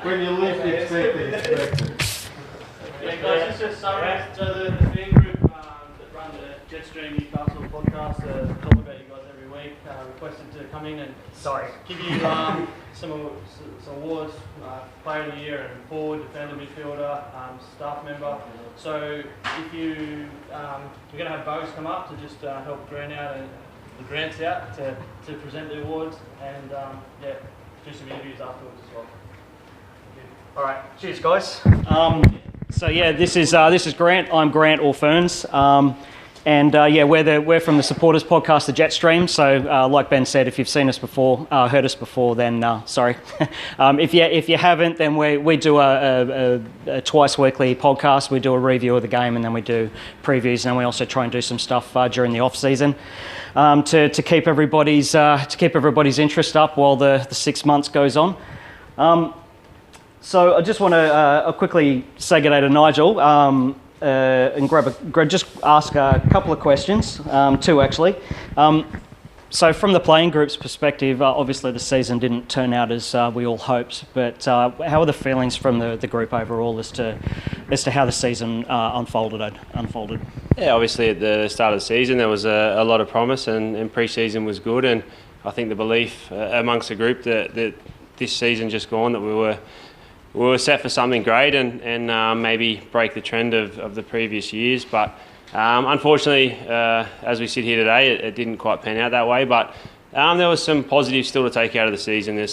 When you least expect it. Yeah, guys, this is Surrey. So the fan group that run the Jetstream Newcastle podcast talk about you guys every week. Requested to come in and give you some awards, Player of the Year and forward, defender, midfielder, staff member. So if we're going to have Bo's come up to just help the grants out to present the awards and do some interviews afterwards as well. All right, cheers, guys. So yeah, this is Grant. I'm Grant or Ferns, we're from the supporters podcast, the Jetstream. So like Ben said, if you've seen us before, heard us before, then sorry. If you haven't, then we do a twice weekly podcast. We do a review of the game, and then we do previews, and then we also try and do some stuff during the off season to keep everybody's interest up while the 6 months goes on. So I just want to quickly say good day to Nigel and just ask a couple of questions, two actually. So from the playing group's perspective, obviously the season didn't turn out as we all hoped, but how are the feelings from the group overall as to how the season unfolded? Yeah, obviously at the start of the season there was a lot of promise and pre-season was good, and I think the belief amongst the group that this season just gone that we were set for something great and maybe break the trend of the previous years. But unfortunately, as we sit here today, it didn't quite pan out that way. But there was some positives still to take out of the season. There's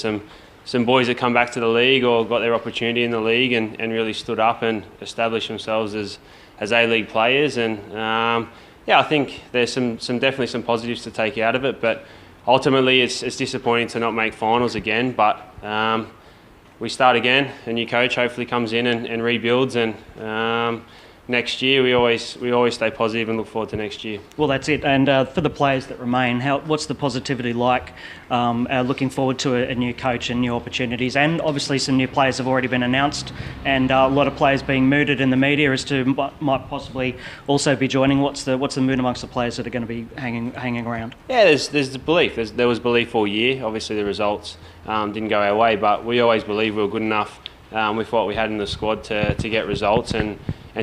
some boys that come back to the league or got their opportunity in the league and really stood up and established themselves as A-League players. And I think there's definitely some positives to take out of it. But ultimately, it's disappointing to not make finals again. But we start again. A new coach hopefully comes in and rebuilds, and next year we always stay positive and look forward to next year. Well, that's it. And for the players that remain, what's the positivity like? Looking forward to a new coach and new opportunities, and obviously some new players have already been announced, and a lot of players being mooted in the media as to might possibly also be joining. What's the mood amongst the players that are going to be hanging around? Yeah, there's the belief. There was belief all year. Obviously the results didn't go our way, but we always believed we were good enough with what we had in the squad to get results and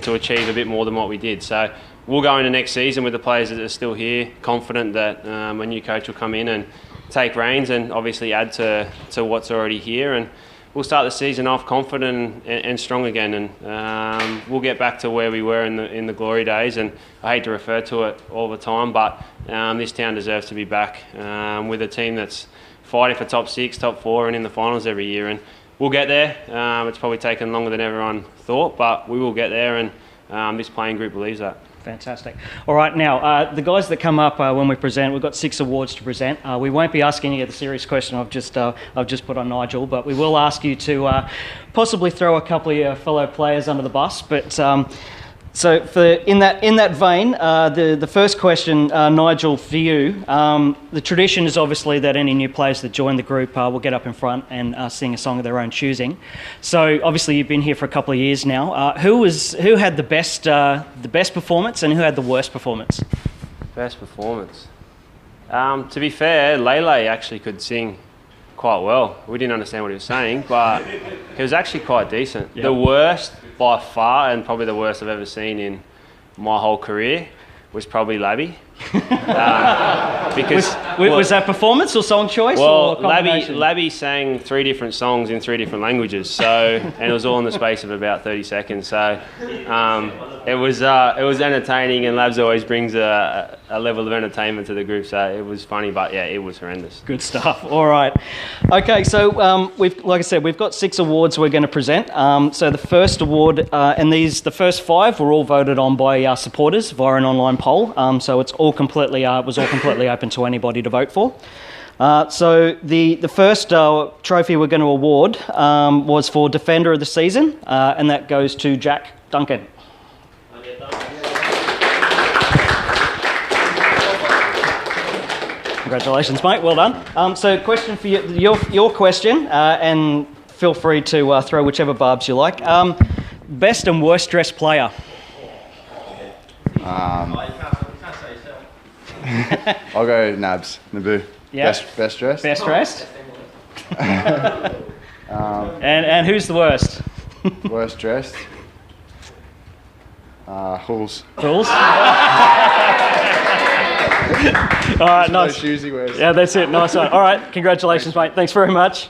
to achieve a bit more than what we did. So we'll go into next season with the players that are still here, confident that a new coach will come in and take reins and obviously add to what's already here. And we'll start the season off confident and strong again. And we'll get back to where we were in the glory days. And I hate to refer to it all the time, but this town deserves to be back with a team that's fighting for top 6, top 4 and in the finals every year. And we'll get there. It's probably taken longer than everyone thought, but we will get there, and this playing group believes that. Fantastic. All right, now, the guys that come up when we present, we've got 6 awards to present. We won't be asking you the serious question I've just put on Nigel, but we will ask you to possibly throw a couple of your fellow players under the bus. But so in that vein, the first question, Nigel, for you, the tradition is obviously that any new players that join the group will get up in front and sing a song of their own choosing. So obviously you've been here for a couple of years now. Who had the best performance and who had the worst performance? Best performance. To be fair, Lele actually could sing quite well. We didn't understand what he was saying, but he was actually quite decent. Yep. The worst by far, and probably the worst I've ever seen in my whole career, was probably Labby. Because was that performance or song choice? Well, or Labby sang 3 different songs in 3 different languages, and it was all in the space of about 30 seconds. So it was entertaining, and Labs always brings a level of entertainment to the group. So it was funny, but yeah, it was horrendous. Good stuff. All right. Okay, so like I said, we've got 6 awards we're going to present. So the first award, and the first 5 were all voted on by our supporters via an online poll. So it's all completely open to anybody to vote for. So the first trophy we're going to award was for Defender of the Season, and that goes to Jack Duncan. Congratulations, mate. Well done. So question for you, your question, and feel free to throw whichever barbs you like. Best and worst dressed player. I'll go Nabbout. Yeah. Best dressed. Best dressed. And who's the worst? Worst dressed. Halls. Rules? All right, nice. Those shoes he wears. Yeah, that's it. Nice one. All right, congratulations, mate. Thanks very much.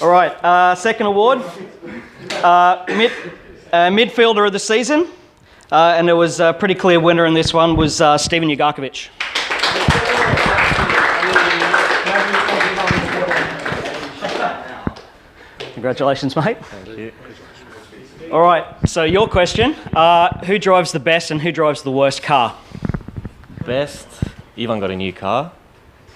All right, second award, midfielder of the season, and it was a pretty clear winner in this one was Stephen Ugarkovic. Congratulations, mate. Thank you. All right, so your question, who drives the best and who drives the worst car? Best, Ivan got a new car,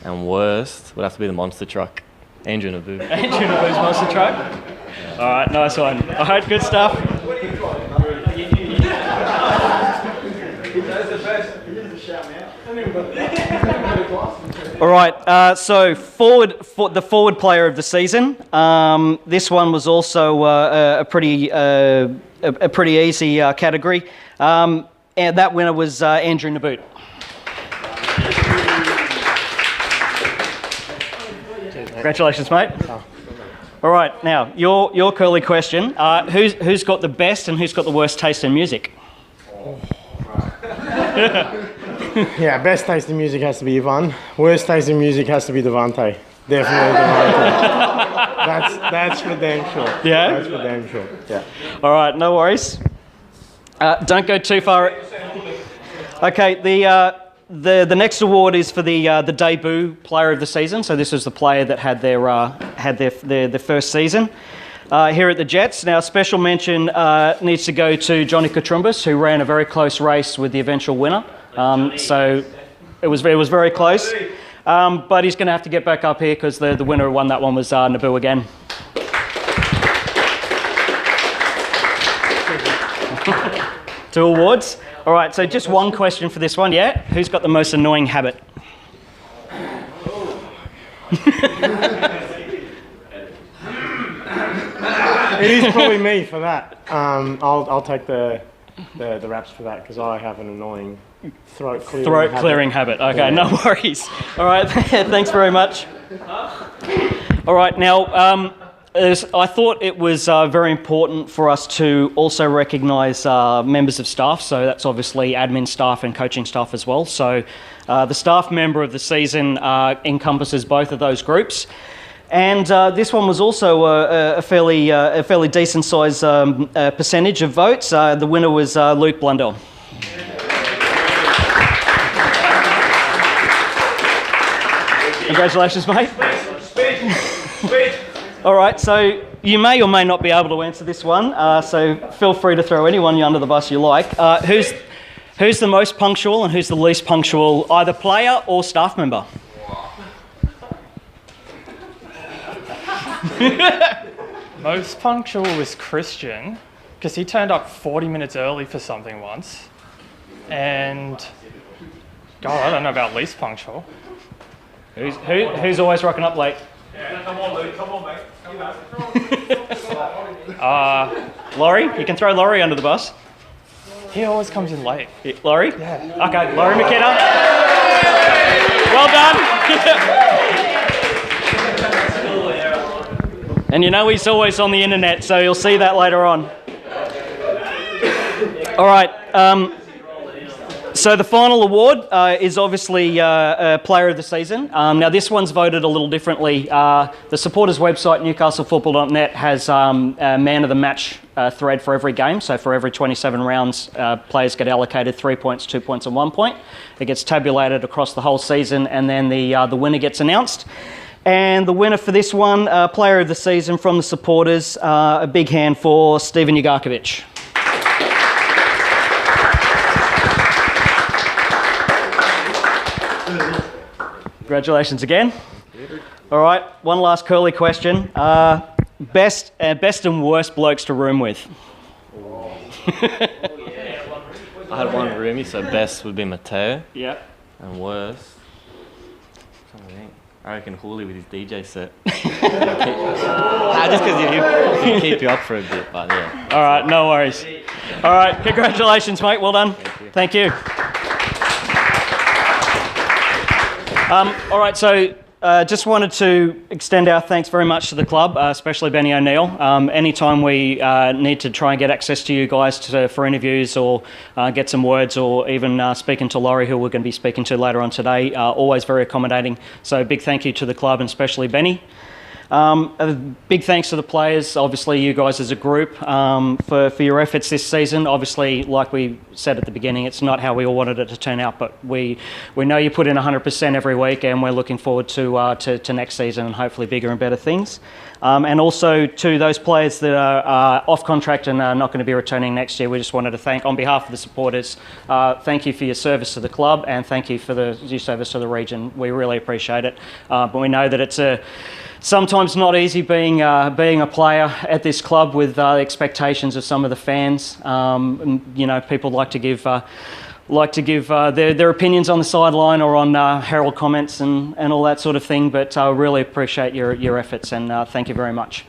and worst would have to be the monster truck. Andrew Nabbout. Andrew Nabbout's monster truck. All right, nice one. All right, good stuff. All right, so the forward player of the season. This one was also a pretty easy category, and that winner was Andrew Nabbout. Congratulations, mate. All right, now your curly question: who's got the best and who's got the worst taste in music? Yeah, best taste in music has to be Ivan. Worst taste in music has to be Devante. Definitely Devante. That's for damn sure. Yeah? That's for damn sure. Yeah. All right, no worries. Don't go too far. Okay, the next award is for the debut player of the season. So this was the player that had their first season here at the Jets. Now, special mention needs to go to Johnny Katrumbis, who ran a very close race with the eventual winner. So it was very close. But he's going to have to get back up here because the winner who won that one was Nabbout again. Two awards. All right, so just one question for this one, yeah? Who's got the most annoying habit? It is probably me for that. I'll take the raps for that because I have an annoying throat clearing habit. Okay, no worries. All right, thanks very much. All right, now I thought it was very important for us to also recognise members of staff. So that's obviously admin staff and coaching staff as well. So the staff member of the season encompasses both of those groups. And this one was also a fairly decent size percentage of votes. The winner was Luke Blundell. Congratulations, mate. All right, so you may or may not be able to answer this one, so feel free to throw anyone under the bus you like. Who's the most punctual and who's the least punctual, either player or staff member? Most punctual was Christian, because he turned up 40 minutes early for something once. And, God, I don't know about least punctual. Who's always rocking up late? Yeah, come on, Luke. Come on, mate. Laurie? You can throw Laurie under the bus. He always comes in late. Laurie? Yeah. Okay, Laurie McKenna. Well done. And you know he's always on the internet, so you'll see that later on. All right. So the final award is obviously Player of the Season. Now this one's voted a little differently. The supporters website, newcastlefootball.net, has a man of the match thread for every game. So for every 27 rounds, players get allocated 3 points, 2 points and 1 point. It gets tabulated across the whole season and then the winner gets announced. And the winner for this one, Player of the Season from the supporters, a big hand for Stephen Ugarkovic. Congratulations again. All right, one last curly question. Best and worst blokes to room with? I had one roomie, so best would be Mateo. Yeah. And worst, I reckon Hawley with his DJ set. Just because he'll keep you up for a bit, but yeah. All right, no worries. All right, congratulations, mate. Well done. Thank you. All right, so Just wanted to extend our thanks very much to the club, especially Benny O'Neill. Anytime we need to try and get access to you guys for interviews or get some words, or even speaking to Laurie, who we're going to be speaking to later on today, always very accommodating. So big thank you to the club and especially Benny. A big thanks to the players, obviously you guys as a group, for your efforts this season. Obviously, like we said at the beginning, it's not how we all wanted it to turn out, but we know you put in 100% every week, and we're looking forward to next season and hopefully bigger and better things. And also to those players that are off contract and are not going to be returning next year, we just wanted to thank, on behalf of the supporters, thank you for your service to the club, and thank you for your service to the region. We really appreciate it, but we know that it's sometimes not easy being a player at this club with the expectations of some of the fans. You know, people like to give their opinions on the sideline or on Herald comments and all that sort of thing. But I really appreciate your efforts, and thank you very much.